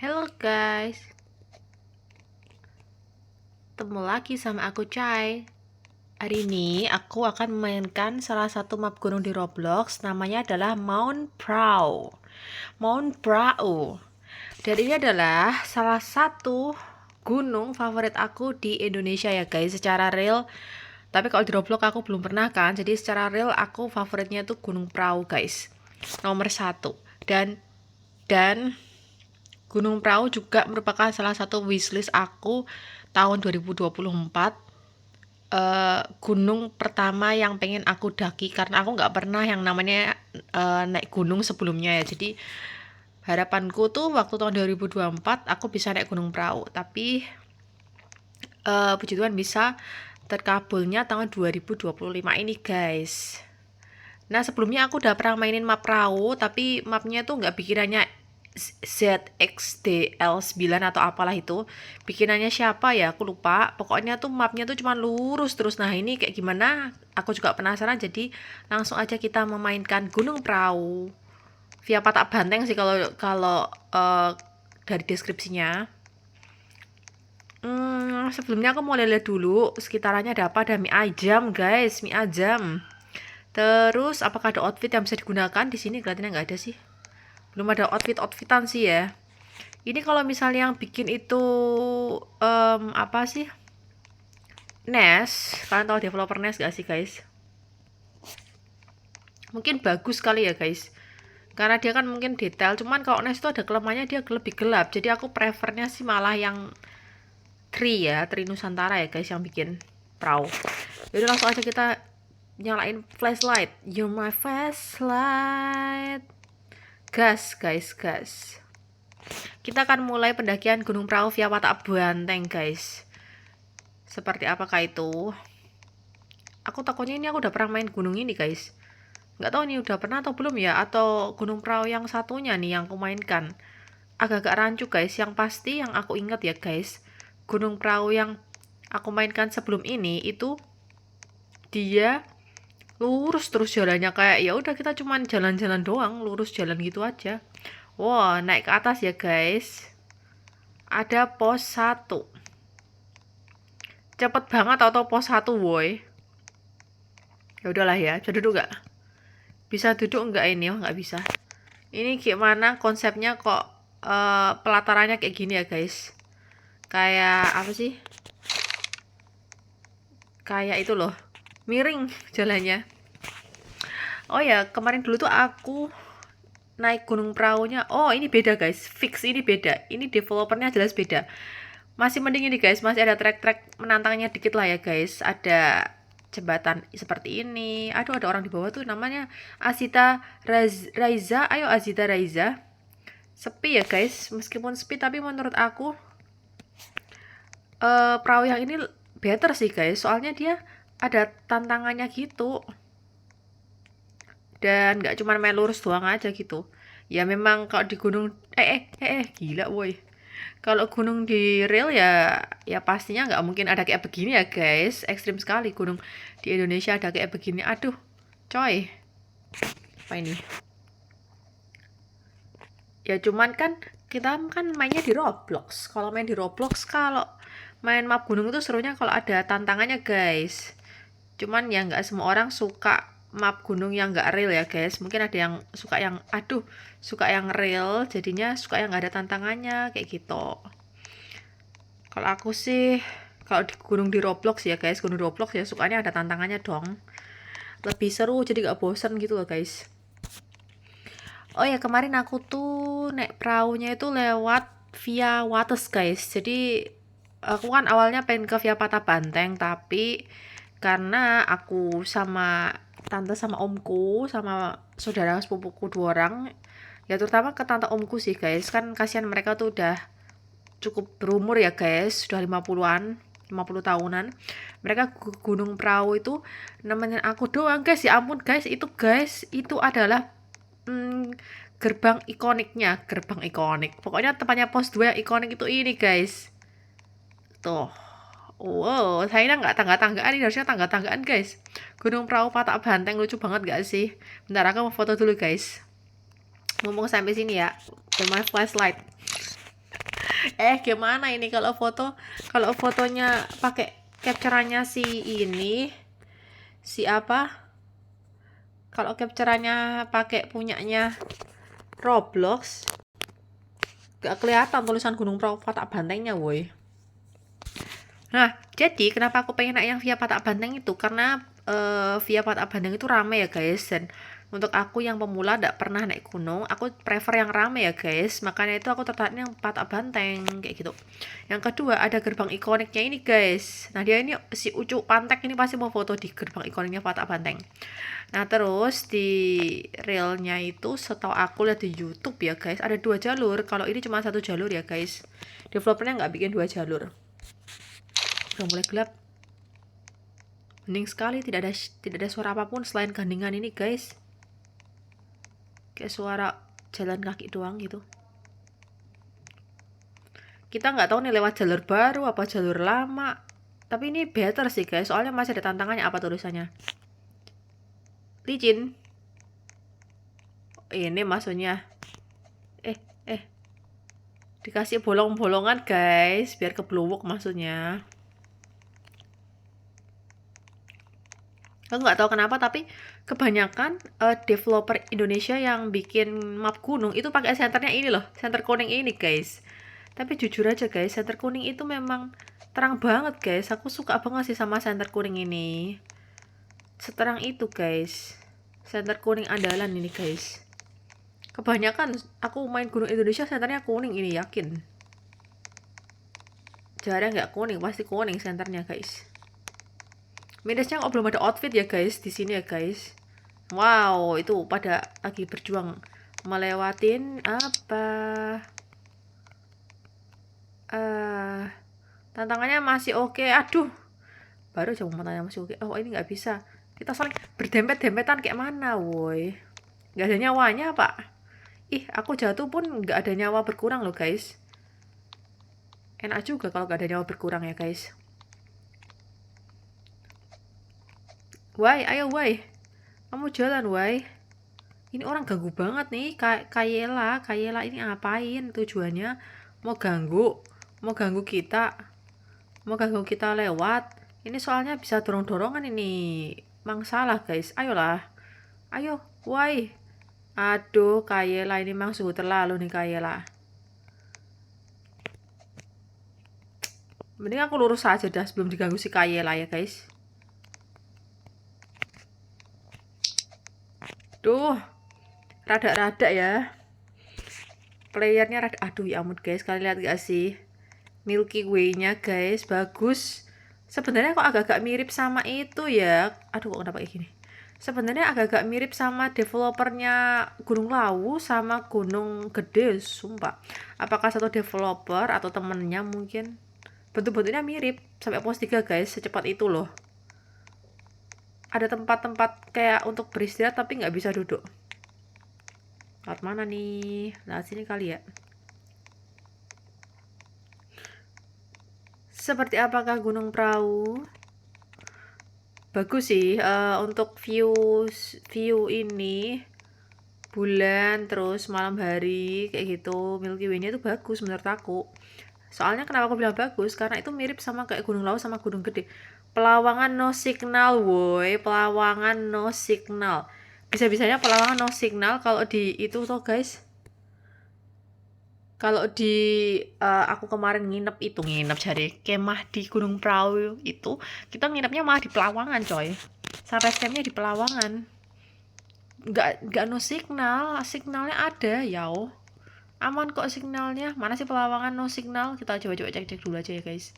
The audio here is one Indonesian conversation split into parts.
Halo guys, ketemu lagi sama aku Chai. Hari ini aku akan memainkan salah satu map gunung di Roblox. Namanya adalah Mount Prau. Mount Prau. Dan ini adalah salah satu gunung favorit aku di Indonesia ya guys, secara real. Tapi kalau di Roblox aku belum pernah kan, jadi secara real aku favoritnya tuh Gunung Prau guys. Nomor 1. Dan Gunung Prau juga merupakan salah satu wishlist aku tahun 2024. Gunung pertama yang pengen aku daki karena aku nggak pernah yang namanya naik gunung sebelumnya ya. Jadi harapanku tuh waktu tahun 2024 aku bisa naik Gunung Prau. Tapi puji Tuhan bisa terkabulnya tahun 2025 ini guys. Nah sebelumnya aku udah pernah mainin map Prau, tapi mapnya tuh nggak bikinannya ZXDL9 atau apalah itu. Bikinannya siapa ya, aku lupa. Pokoknya tuh mapnya tuh cuma lurus terus. Nah ini kayak gimana, aku juga penasaran. Jadi langsung aja kita memainkan Gunung Prau via Patak Banteng sih kalau kalau dari deskripsinya. Sebelumnya aku mau lihat dulu sekitarannya ada apa. Ada mie ayam guys, mie ayam. Terus apakah ada outfit yang bisa digunakan di sini? Kelihatannya nggak ada sih. Belum ada outfitan sih ya. Ini kalau misalnya yang bikin itu apa sih? Nest. Kalian tahu developer Nest gak sih guys? Mungkin bagus kali ya guys. Karena dia kan mungkin detail. Cuman kalau Nest itu ada kelemahannya, dia lebih gelap. Jadi aku prefernya sih malah yang Tri ya. Tri Nusantara ya guys yang bikin Prau. Jadi langsung aja kita nyalain flashlight. You're my flashlight. Gas guys, gas. Kita akan mulai pendakian Gunung Prau via Patak Banteng guys. Seperti apakah itu? Aku takutnya ini aku udah pernah main gunung ini guys. Nggak tahu nih udah pernah atau belum ya. Atau Gunung Prau yang satunya nih yang aku mainkan. Agak-agak rancu guys. Yang pasti yang aku ingat ya guys, Gunung Prau yang aku mainkan sebelum ini itu dia lurus terus jalannya, kayak ya udah kita cuman jalan-jalan doang, lurus jalan gitu aja. Wow, naik ke atas ya guys. Ada pos 1. Cepet banget auto pos 1 woi. Ya udahlah ya, bisa duduk gak? Bisa duduk nggak ini? Oh nggak bisa. Ini gimana konsepnya kok pelatarannya kayak gini ya guys? Kayak apa sih? Kayak itu loh, miring jalannya. Oh ya, kemarin dulu tuh aku naik Gunung Praunya. Oh ini beda guys, fix ini beda. Ini developernya jelas beda. Masih mending ini guys, masih ada trek-trek menantangnya dikit lah ya guys. Ada jembatan seperti ini. Aduh ada orang di bawah tuh namanya Azita Raiza. Ayo Azita Raiza. Sepi ya guys, meskipun sepi tapi menurut aku perahu yang ini better sih guys. Soalnya dia ada tantangannya gitu. Dan nggak cuma main lurus doang aja gitu. Ya memang kalau di gunung gila woi. Kalau gunung di real ya pastinya nggak mungkin ada kayak begini ya guys. Ekstrim sekali gunung di Indonesia ada kayak begini. Aduh, coy. Apa ini? Ya cuman kan kita kan mainnya di Roblox. Kalau main di Roblox, kalau main map gunung itu serunya kalau ada tantangannya guys. Cuman ya nggak semua orang suka map gunung yang nggak real ya guys. Mungkin ada yang suka yang suka yang real, jadinya suka yang nggak ada tantangannya kayak gitu. Kalau aku sih kalau di gunung di Roblox ya guys, gunung Roblox ya sukanya ada tantangannya dong. Lebih seru jadi nggak bosan gitu loh guys. Oh ya kemarin aku tuh naik perahunya itu lewat via Wates guys. Jadi aku kan awalnya pengen ke via Patak Banteng, tapi karena aku sama tante sama omku sama saudara sepupuku 2 orang, ya terutama ke tante omku sih guys, kan kasihan mereka tuh udah cukup berumur ya guys, sudah 50-an 50 tahunan. Mereka ke Gunung Prau itu nemenin aku doang guys. Ya ampun guys, itu adalah gerbang ikoniknya, gerbang ikonik. Pokoknya tempatnya pos 2 yang ikonik itu ini guys. Tuh. Wow, saya nggak tangga-tanggaan, ini harusnya tangga-tanggaan guys. Gunung Prau Patak Banteng lucu banget gak sih? Bentar aku mau foto dulu guys. Ngomong sampai sini ya. My flashlight. Gimana ini kalau fotonya pakai capturannya si ini, si apa? Kalau capturannya pakai punyanya Roblox, gak kelihatan tulisan Gunung Prau Patak Bantengnya, woi. Nah, jadi kenapa aku pengen naik yang via Patak Banteng itu? Karena via Patak Banteng itu rame ya guys. Dan untuk aku yang pemula gak pernah naik gunung, aku prefer yang rame ya guys. Makanya itu aku tertarik yang Patak Banteng kayak gitu. Yang kedua ada gerbang ikoniknya ini guys. Nah dia ini si Ucu Pantek ini pasti mau foto di gerbang ikoniknya Patak Banteng. Nah terus di realnya itu setahu aku lihat di YouTube ya guys, ada 2 jalur. Kalau ini cuma 1 jalur ya guys. Developernya nggak bikin 2 jalur. Udah mulai gelap. Hening sekali, tidak ada suara apapun selain gandingan ini guys. Kayak suara jalan kaki doang gitu. Kita nggak tahu nih lewat jalur baru apa jalur lama. Tapi ini better sih guys, soalnya masih ada tantangannya. Apa tulisannya? Licin. Ini maksudnya. Dikasih bolong-bolongan guys, biar keblowok maksudnya. Aku nggak tahu kenapa tapi kebanyakan developer Indonesia yang bikin map gunung itu pakai senternya ini loh, senter kuning ini guys. Tapi jujur aja guys, senter kuning itu memang terang banget guys. Aku suka banget sih sama senter kuning ini. Seterang itu guys. Senter kuning andalan ini guys. Kebanyakan aku main gunung Indonesia senternya kuning ini, yakin. Jarang nggak kuning, pasti kuning senternya guys. Minusnya kok belum ada outfit ya guys di sini ya guys. Wow, itu pada lagi berjuang melewatin apa? Tantangannya masih oke. Aduh, baru coba tantangannya masih oke. Oh ini nggak bisa. Kita saling berdempet-dempetan kayak mana, woi? Nggak ada nyawanya pak. Ih, aku jatuh pun nggak ada nyawa berkurang loh guys. Enak juga kalau nggak ada nyawa berkurang ya guys. Woi, ayo woi. Kamu jalan, woi. Ini orang ganggu banget nih. Kayela ini ngapain tujuannya? Mau ganggu? Mau ganggu kita? Mau ganggu kita lewat? Ini soalnya bisa dorong-dorongan ini. Salah guys. Ayolah. Ayo, woi. Aduh, Kayela ini memang sungguh terlalu nih Kayela. Mending aku lurus aja dah sebelum diganggu si Kayela ya guys. Duh, rada-rada ya. Playernya rada, aduh ya ampun guys, kalian lihat gak sih? Milky Way-nya guys, bagus. Sebenarnya kok agak-agak mirip sama itu ya. Aduh kok kenapa kayak gini? Sebenarnya agak-agak mirip sama developernya Gunung Lawu sama Gunung Gede, sumpah. Apakah satu developer atau temennya mungkin? Bentuk-bentuknya mirip, sampai pos 3 guys, secepat itu loh. Ada tempat-tempat kayak untuk beristirahat tapi nggak bisa duduk. Lewat mana nih? Lewat sini kali ya. Seperti apakah Gunung Prau? Bagus sih untuk view ini bulan terus malam hari kayak gitu. Milky Way-nya itu bagus menurut aku. Soalnya kenapa aku bilang bagus? Karena itu mirip sama kayak Gunung Lawu sama Gunung Gede. Pelawangan no signal, woi. Pelawangan no signal. Bisa-bisanya Pelawangan no signal kalau di itu tuh guys. Kalau di aku kemarin nginep cari kemah di Gunung Prau itu, kita nginepnya malah di Pelawangan coy. Sampai campnya di Pelawangan. Nggak no signal, signalnya ada yao. Aman kok signalnya. Mana sih Pelawangan no signal? Kita coba cek dulu aja ya guys.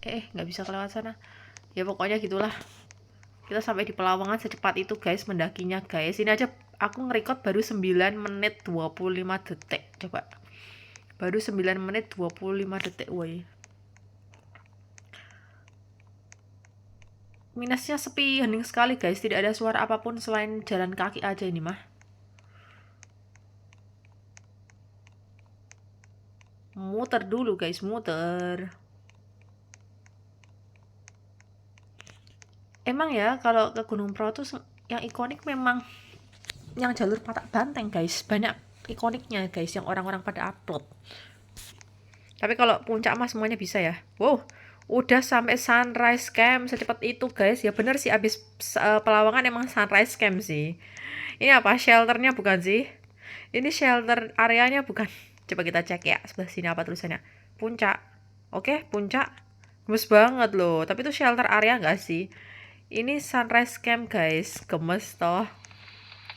Nggak bisa kelewat sana. Ya pokoknya gitulah. Kita sampai di Pelawangan secepat itu guys mendakinya guys. Ini aja aku ngerekord baru 9 menit 25 detik. Coba. Baru 9 menit 25 detik woi. Minusnya sepi, hening sekali guys. Tidak ada suara apapun selain jalan kaki aja ini mah. Muter dulu guys, muter. Emang ya kalau ke Gunung Prau tuh yang ikonik memang yang jalur Patak Banteng guys. Banyak ikoniknya guys yang orang-orang pada upload. Tapi kalau puncak mah semuanya bisa ya. Wow, udah sampai sunrise camp secepat itu guys. Ya bener sih, abis Pelawangan emang sunrise camp sih. Ini apa, shelternya bukan sih? Ini shelter areanya bukan? Coba kita cek ya, sebelah sini apa tulisannya. Puncak. Oke, puncak. Gemes banget loh. Tapi itu shelter area nggak sih? Ini sunrise camp guys. Gemes toh.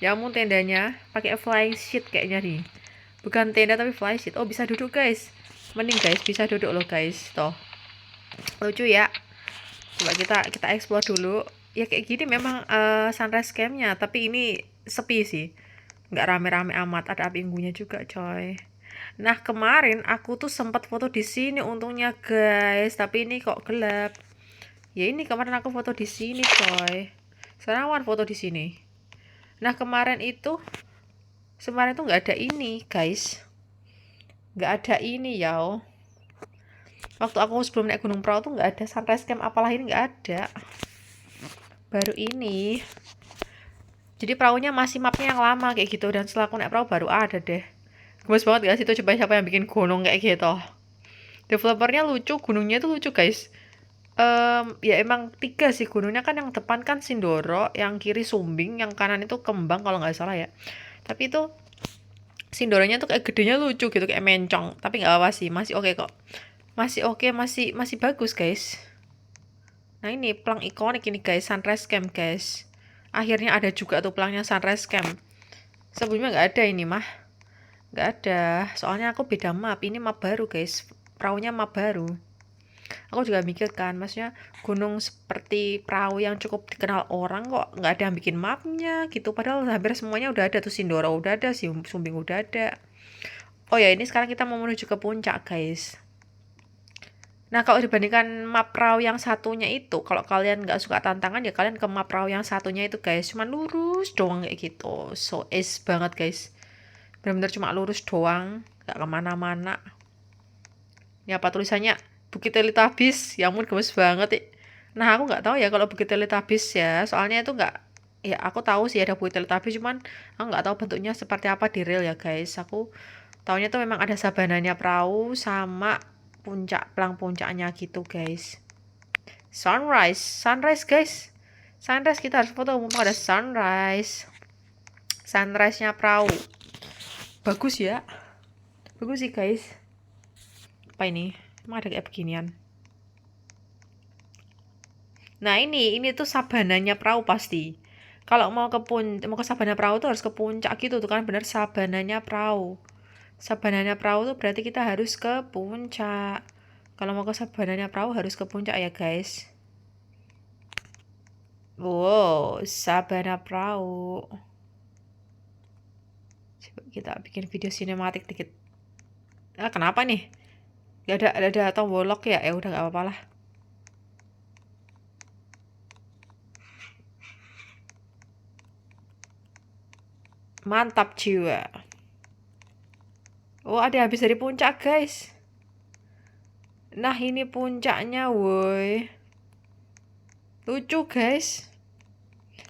Ya ampun, tendanya pakai flying sheet kayaknya nih. Bukan tenda tapi flying sheet. Oh, bisa duduk guys. Mending guys, bisa duduk loh guys. Toh. Lucu ya. Coba kita explore dulu. Ya kayak gini memang sunrise campnya, tapi ini sepi sih. Nggak rame-rame amat, ada api unggunya juga coy. Nah kemarin aku tuh sempat foto di sini untungnya guys, tapi ini kok gelap. Ya ini kemarin aku foto di sini coy. Sekarang foto di sini. Nah kemarin tuh nggak ada ini guys, nggak ada ini ya. Waktu aku sebelum naik Gunung Prau tuh nggak ada sunrise camp, apalah ini nggak ada. Baru ini. Jadi perahunya masih mapnya yang lama kayak gitu, dan setelah aku naik perahu baru ada deh. Gemes banget gak sih itu, coba siapa yang bikin gunung kayak gitu. Developernya lucu, gunungnya itu lucu guys. Ya emang 3 sih gunungnya kan, yang depan kan Sindoro, yang kiri Sumbing, yang kanan itu Kembang kalau nggak salah ya. Tapi itu Sindoronya tuh kayak gedenya lucu gitu, kayak mencong. Tapi nggak apa sih, masih oke kok. Masih oke, masih bagus guys. Nah ini pelang ikonik ini guys, sunrise camp guys. Akhirnya ada juga tuh pelangnya sunrise camp. Sebelumnya nggak ada ini mah. Nggak ada, soalnya aku beda map. Ini map baru guys, perahunya map baru. Aku juga mikir kan, maksudnya gunung seperti perahu yang cukup dikenal orang kok nggak ada yang bikin mapnya gitu. Padahal hampir semuanya udah ada tuh, Sindoro udah ada, Sumbing udah ada. Oh ya, ini sekarang kita mau menuju ke puncak guys. Nah kalau dibandingkan map perahu yang satunya itu, kalau kalian nggak suka tantangan ya kalian ke map perahu yang satunya itu guys. Cuman lurus doang kayak gitu, so ace banget guys. Bener-bener cuma lurus doang, nggak kemana-mana. Ini apa tulisannya? Bukit Teletabis. Ya ampun, gemes banget ya. Nah aku nggak tahu ya kalau Bukit Teletabis ya, soalnya itu nggak, ya aku tahu sih ada Bukit Teletabis, cuman aku nggak tahu bentuknya seperti apa di real ya guys. Aku taunya tuh memang ada sabananya perahu sama puncak, pelang puncaknya gitu guys. Sunrise guys. Sunrise, kita harus foto mumpung ada sunrise. Sunrise-nya perahu. Bagus ya. Bagus sih guys. Apa ini? Emang ada kayak beginian. Nah ini tuh sabananya perahu pasti. Kalau mau ke sabana perahu tuh harus ke puncak gitu tuh kan, bener, sabananya perahu. Sabananya perahu tuh berarti kita harus ke puncak. Kalau mau ke sabananya perahu harus ke puncak ya guys. Wow, sabana perahu. Coba kita bikin video sinematik dikit. Ah kenapa nih? Gak ada tombol lock ya? Ya udah gak apa-apa lah. Mantap jiwa. Oh ada habis dari puncak guys. Nah ini puncaknya woi. Lucu guys.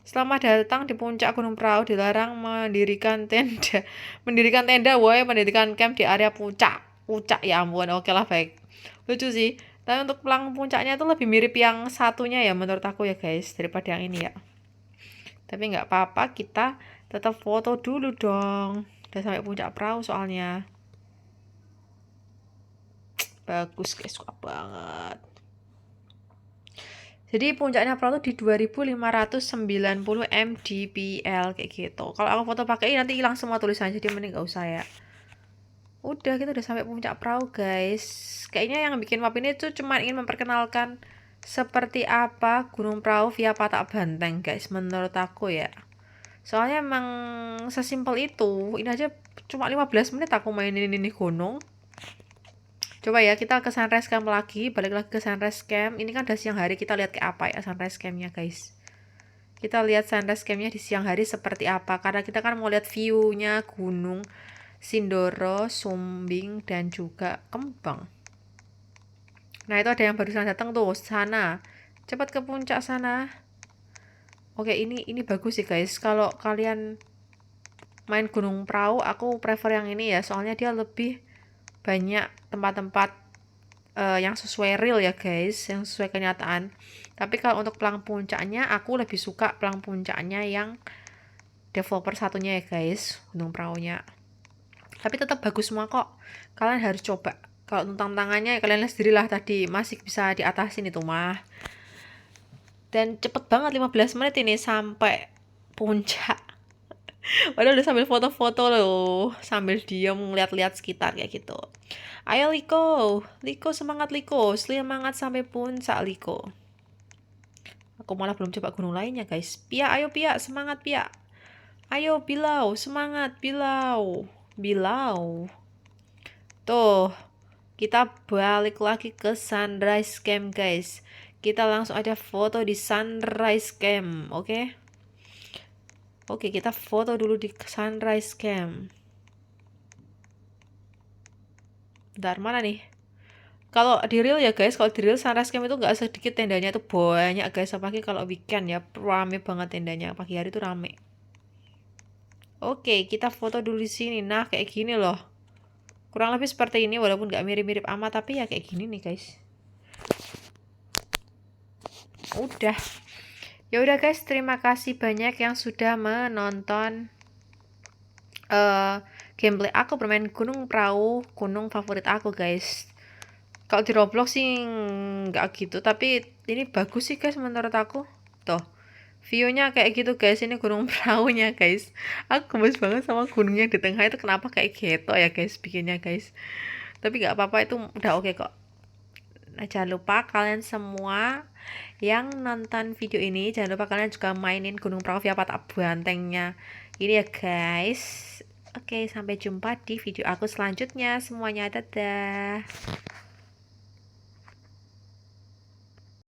Selamat datang di puncak Gunung Prau. Dilarang mendirikan tenda. Mendirikan tenda woi. Mendirikan camp di area puncak. Puncak ya ampun. Oke lah, baik. Lucu sih. Tapi untuk pelang puncaknya itu lebih mirip yang satunya ya menurut aku ya guys, daripada yang ini ya. Tapi nggak apa-apa, kita tetap foto dulu dong. Udah sampai puncak perahu soalnya. Bagus guys, suka banget. Jadi puncaknya perahu tuh di 2590 mdpl kayak gitu. Kalau aku foto pakai ini nanti hilang semua tulisannya, jadi mending nggak usah ya. Udah, kita udah sampai puncak perahu guys. Kayaknya yang bikin map ini tuh cuma ingin memperkenalkan seperti apa Gunung Prau via Patak Banteng guys, menurut aku ya. Soalnya emang sesimpel itu. Ini aja cuma 15 menit aku mainin ini gunung. Coba ya kita ke sunrise camp lagi, balik lagi ke sunrise camp. Ini kan udah siang hari, kita lihat kayak apa ya sunrise campnya guys. Kita lihat sunrise campnya di siang hari seperti apa, karena kita kan mau lihat view-nya gunung Sindoro, Sumbing, dan juga Kembang. Nah itu ada yang barusan datang tuh, sana. Cepat ke puncak sana. Oke, ini bagus sih guys. Kalau kalian main Gunung Prau, aku prefer yang ini ya, soalnya dia lebih banyak tempat-tempat yang sesuai real ya guys, yang sesuai kenyataan. Tapi kalau untuk pelang puncaknya, aku lebih suka pelang puncaknya yang developer satunya ya guys, gunung perahunya. Tapi tetap bagus semua kok, kalian harus coba. Kalau tentang tangannya ya kalian lihat sendiri lah, tadi masih bisa diatasin itu mah. Dan cepet banget 15 menit ini sampai puncak. Padahal udah sambil foto-foto loh, sambil diem ngeliat-liat sekitar kayak gitu. Ayo Liko, Liko semangat Liko, semangat sampai puncak Liko. Aku malah belum coba gunung lainnya guys. Pia, ayo Pia, semangat Pia. Ayo Bilau, semangat Bilau. Bilau. Tuh, kita balik lagi ke sunrise camp guys. Kita langsung aja foto di sunrise camp, oke? Oke, kita foto dulu di sunrise camp. Bentar, mana nih? Kalau di real ya guys, kalau di real sunrise camp itu nggak sedikit tendanya, itu banyak guys. Apalagi kalau weekend ya, rame banget tendanya. Pagi hari itu rame. Oke, kita foto dulu di sini. Nah, kayak gini loh. Kurang lebih seperti ini, walaupun nggak mirip-mirip amat, tapi ya kayak gini nih guys. Udah. Ya udah guys, terima kasih banyak yang sudah menonton gameplay aku bermain gunung perahu, gunung favorit aku guys. Kalau di Roblox sih nggak gitu, tapi ini bagus sih guys menurut aku. Tuh, view-nya kayak gitu guys, ini gunung perahunya guys. Aku gemes banget sama gunungnya di tengah itu, kenapa kayak gitu ya guys bikinnya guys. Tapi nggak apa-apa, itu udah oke kok. Nah, jangan lupa kalian semua yang nonton video ini, jangan lupa kalian juga mainin gunung perahu via patah bantengnya ini ya guys. Oke, sampai jumpa di video aku selanjutnya semuanya, dadah.